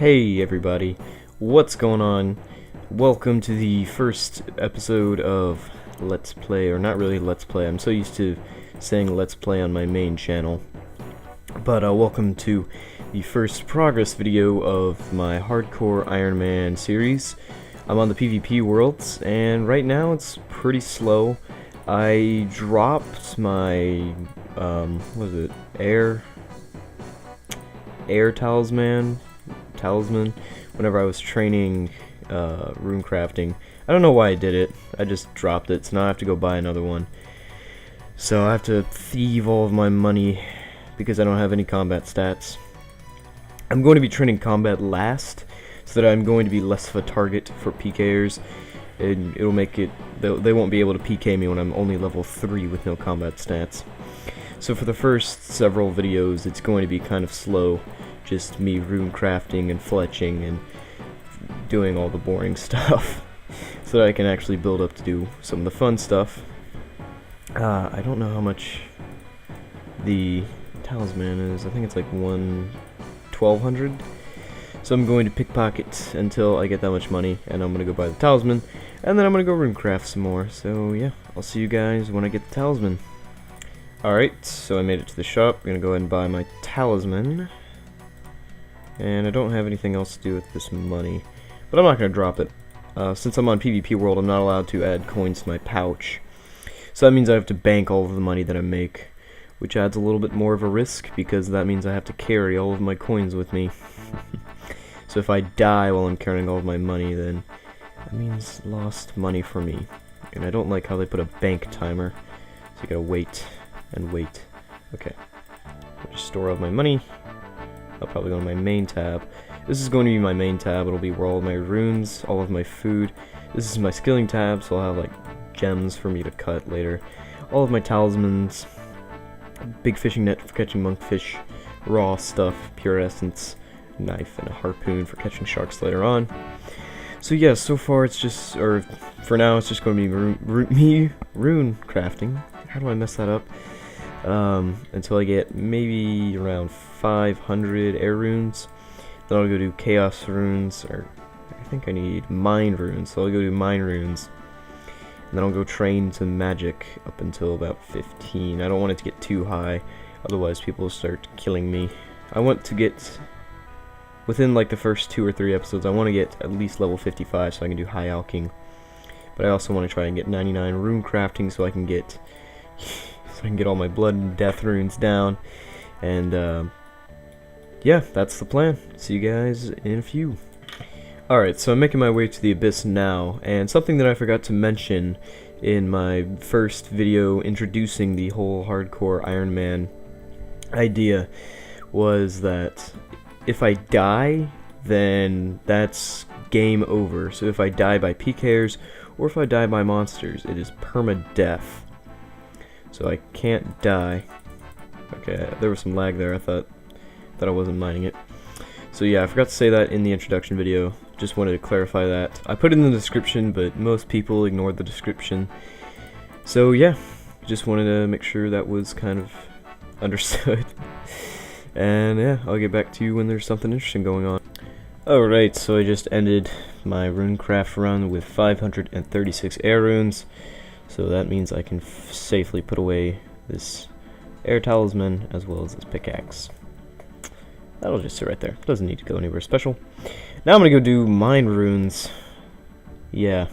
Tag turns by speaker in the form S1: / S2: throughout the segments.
S1: Hey everybody, what's going on? Welcome to the first episode of Let's Play, or not really Let's Play. I'm so used to saying Let's Play on my main channel. But welcome to the first progress video of my Hardcore Iron Man series. I'm on the PvP worlds, and right now it's pretty slow. I dropped my, what is it, air talisman whenever I was training rune crafting. I don't know why I did it. I just dropped it, so now I have to go buy another one. So I have to thieve all of my money because I don't have any combat stats. I'm going to be training combat last so that I'm going to be less of a target for PKers, and it'll make it they won't be able to PK me when I'm only level 3 with no combat stats. So for the first several videos it's going to be kind of slow, just me rune crafting and fletching and doing all the boring stuff so that I can actually build up to do some of the fun stuff. I don't know how much the talisman is. I think it's like 1200. So I'm going to pickpocket until I get that much money, and I'm going to go buy the talisman, and then I'm going to go rune craft some more. So yeah, I'll see you guys when I get the talisman. Alright, so I made it to the shop. I'm going to go ahead and buy my talisman. And I don't have anything else to do with this money, but I'm not going to drop it. Since I'm on PvP World, I'm not allowed to add coins to my pouch. So that means I have to bank all of the money that I make, which adds a little bit more of a risk, because that means I have to carry all of my coins with me. So if I die while I'm carrying all of my money, then that means lost money for me. And I don't like how they put a bank timer, so you gotta wait and wait. Okay, I'll just store all of my money. I'll probably go to my main tab. This is going to be my main tab. It'll be where all of my runes, all of my food. This is my skilling tab, so I'll have like gems for me to cut later. All of my talismans, big fishing net for catching monkfish, raw stuff, pure essence, knife, and a harpoon for catching sharks later on. So yeah, so far it's just, or for now it's just going to be rune crafting. How do I mess that up? Until I get maybe around 500 air runes. Then I'll go do chaos runes, or I think I need mine runes, so I'll go do mine runes. And then I'll go train to magic up until about 15. I don't want it to get too high, otherwise people will start killing me. I want to get, within like the first 2 or 3 episodes, I want to get at least level 55 so I can do high alching. But I also want to try and get 99 rune crafting so I can get all my blood and death runes down. And yeah, that's the plan. See you guys in a few. Alright, so I'm making my way to the Abyss now, and something that I forgot to mention in my first video introducing the whole hardcore Iron Man idea was that if I die, then that's game over. So if I die by PKers or if I die by monsters, it is permadeath. So I can't die. Okay, there was some lag there. I thought I wasn't mining it. So yeah, I forgot to say that in the introduction video. Just wanted to clarify that. I put it in the description, but most people ignored the description. So yeah, just wanted to make sure that was kind of understood. And yeah, I'll get back to you when there's something interesting going on. Alright, so I just ended my runecraft run with 536 air runes. So that means I can safely put away this air talisman as well as this pickaxe. That'll just sit right there. Doesn't need to go anywhere special. Now I'm gonna go do mine runes. Yeah,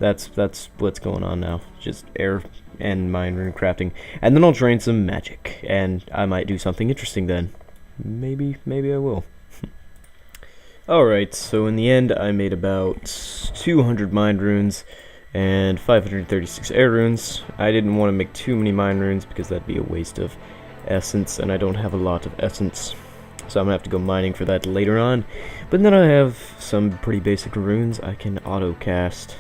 S1: that's what's going on now. Just air and mine rune crafting, and then I'll train some magic, and I might do something interesting then. Maybe I will. Alright, so in the end I made about 200 mine runes and 536 air runes. I didn't want to make too many mine runes because that'd be a waste of essence, and I don't have a lot of essence. So I'm going to have to go mining for that later on. But then I have some pretty basic runes I can auto-cast.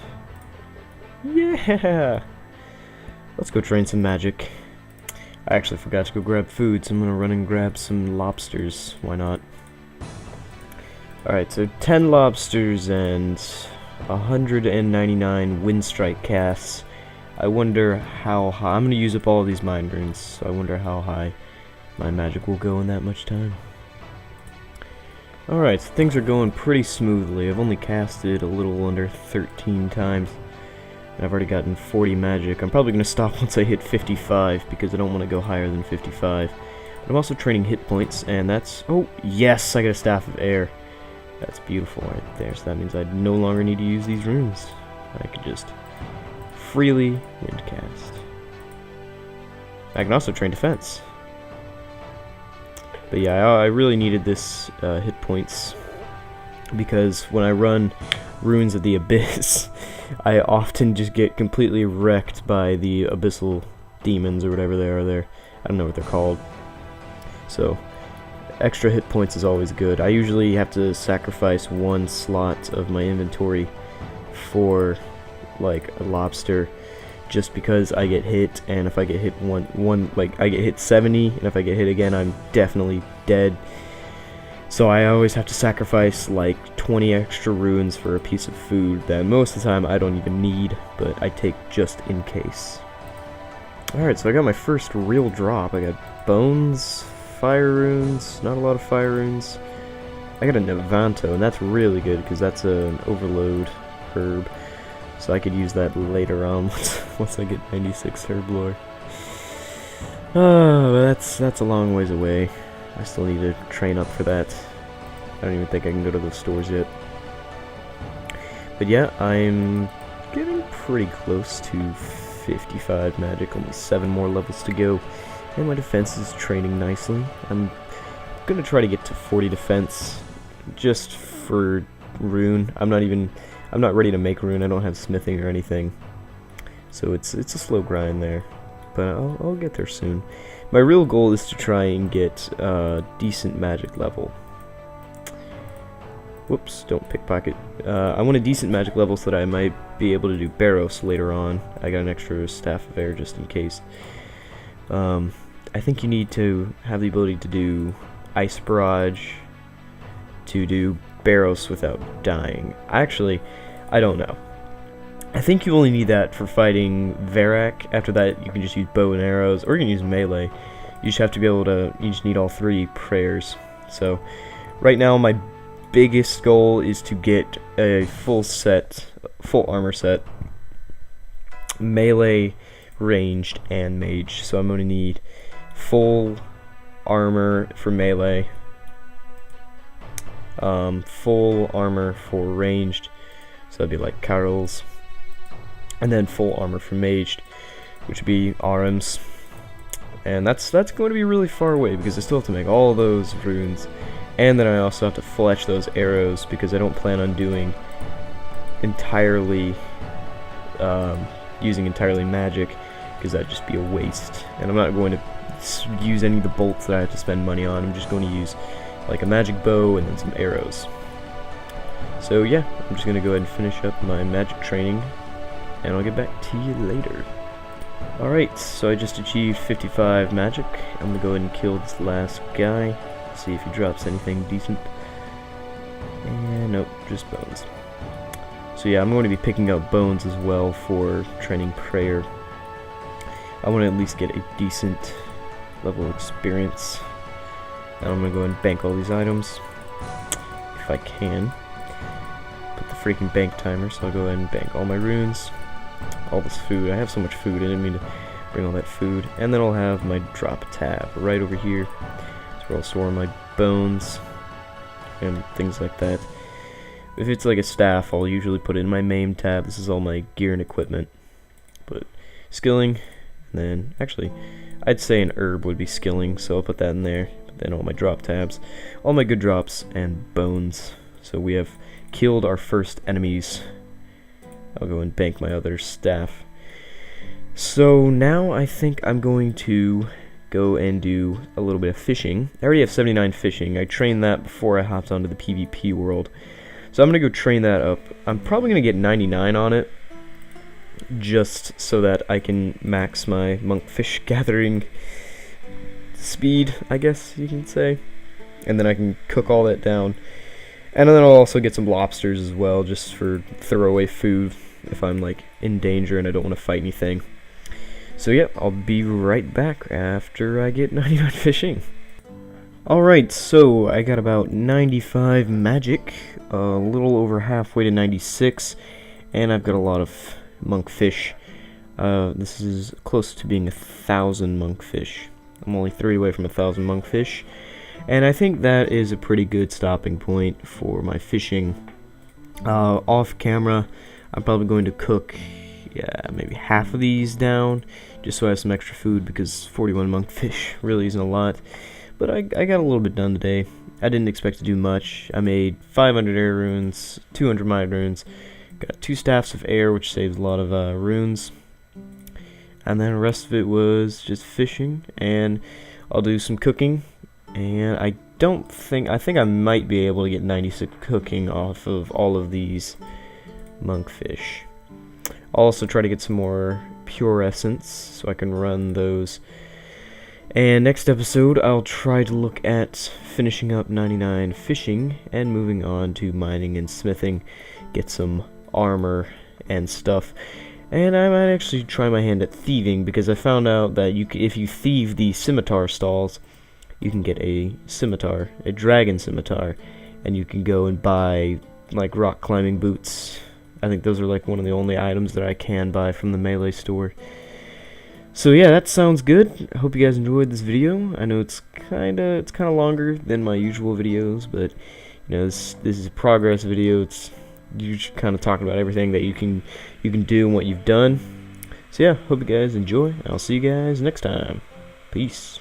S1: Yeah! Let's go train some magic. I actually forgot to go grab food, so I'm going to run and grab some lobsters. Why not? Alright, so 10 lobsters and 199 windstrike casts. I wonder how high. I'm going to use up all of these mine runes, so I wonder how high my magic will go in that much time. Alright, so things are going pretty smoothly. I've only casted a little under 13 times. And I've already gotten 40 magic. I'm probably going to stop once I hit 55 because I don't want to go higher than 55. But I'm also training hit points, and that's... Oh, yes! I got a Staff of Air. That's beautiful right there. So that means I no longer need to use these runes. I can just freely wind cast. I can also train defense. But yeah, I really needed this hit points because when I run Runes of the Abyss, I often just get completely wrecked by the abyssal demons or whatever they are there. I don't know what they're called. So extra hit points is always good. I usually have to sacrifice one slot of my inventory for like a lobster, just because I get hit, and if I get hit like I get hit 70, and if I get hit again, I'm definitely dead. So I always have to sacrifice like 20 extra runes for a piece of food that most of the time I don't even need, but I take just in case. Alright, so I got my first real drop. I got bones, fire runes, not a lot of fire runes. I got a Navanto, and that's really good because that's an overload herb. So I could use that later on once I get 96 herb lore. Oh, that's a long ways away. I still need to train up for that. I don't even think I can go to those stores yet. But yeah, I'm getting pretty close to 55 magic, only 7 more levels to go. And my defense is training nicely. I'm gonna try to get to 40 defense just for rune. I'm not ready to make rune. I don't have smithing or anything, so it's a slow grind there, but I'll get there soon. My real goal is to try and get decent magic level. Whoops, don't pickpocket. I want a decent magic level so that I might be able to do Barrows later on. I got an extra Staff of Air just in case. I think you need to have the ability to do Ice Barrage to do Barrows without dying. Actually, I don't know. I think you only need that for fighting Varak. After that, you can just use bow and arrows, or you can use melee. You just have to be able to, you just need all 3 prayers. So, right now, my biggest goal is to get a full armor set, melee, ranged, and mage. So I'm going to need full armor for melee, full armor for ranged, so that'd be like Carol's, and then full armor for maged, which would be Arim's. And that's going to be really far away because I still have to make all those runes, and then I also have to fletch those arrows because I don't plan on doing entirely using entirely magic, because that'd just be a waste, and I'm not going to use any of the bolts that I have to spend money on. I'm just going to use like a magic bow and then some arrows. So yeah, I'm just going to go ahead and finish up my magic training, and I'll get back to you later. Alright, so I just achieved 55 magic. I'm going to go ahead and kill this last guy, see if he drops anything decent. And nope, just bones. So yeah, I'm going to be picking up bones as well for training prayer. I want to at least get a decent level of experience. And I'm going to go ahead and bank all these items, if I can. Put the freaking bank timer, so I'll go ahead and bank all my runes. All this food. I have so much food, I didn't mean to bring all that food. And then I'll have my drop tab right over here. That's where I'll store my bones and things like that. If it's like a staff, I'll usually put it in my main tab. This is all my gear and equipment. But skilling, and then actually I'd say an herb would be skilling, so I'll put that in there. But then all my drop tabs, all my good drops, and bones. So we have killed our first enemies. I'll go and bank my other staff. So now I think I'm going to go and do a little bit of fishing. I already have 79 fishing. I trained that before I hopped onto the PvP world. So I'm going to go train that up. I'm probably going to get 99 on it, just so that I can max my monkfish gathering speed, I guess you can say. And then I can cook all that down. And then I'll also get some lobsters as well, just for throwaway food if I'm like in danger and I don't want to fight anything. So yeah, I'll be right back after I get 99 fishing. Alright, so I got about 95 magic, a little over halfway to 96, and I've got a lot of monkfish. This is close to being 1,000 monkfish. I'm only 3 away from 1,000 monkfish, and I think that is a pretty good stopping point for my fishing. Off camera, I'm probably going to cook, maybe half of these down, just so I have some extra food, because 41 monkfish really isn't a lot. But I got a little bit done today. I didn't expect to do much. I made 500 air runes, 200 mind runes, got 2 staffs of air, which saves a lot of runes, and then the rest of it was just fishing, and I'll do some cooking, and I think I might be able to get 96 cooking off of all of these monkfish. I'll also try to get some more pure essence so I can run those. And next episode, I'll try to look at finishing up 99 fishing and moving on to mining and smithing, get some armor and stuff. And I might actually try my hand at thieving, because I found out that if you thieve the scimitar stalls, you can get a scimitar, a dragon scimitar, and you can go and buy like rock climbing boots. I think those are like one of the only items that I can buy from the melee store. So yeah, that sounds good. I hope you guys enjoyed this video. I know it's kinda longer than my usual videos, but you know, this is a progress video. It's you kind of talking about everything that you can do and what you've done. So yeah, hope you guys enjoy. I'll see you guys next time. Peace.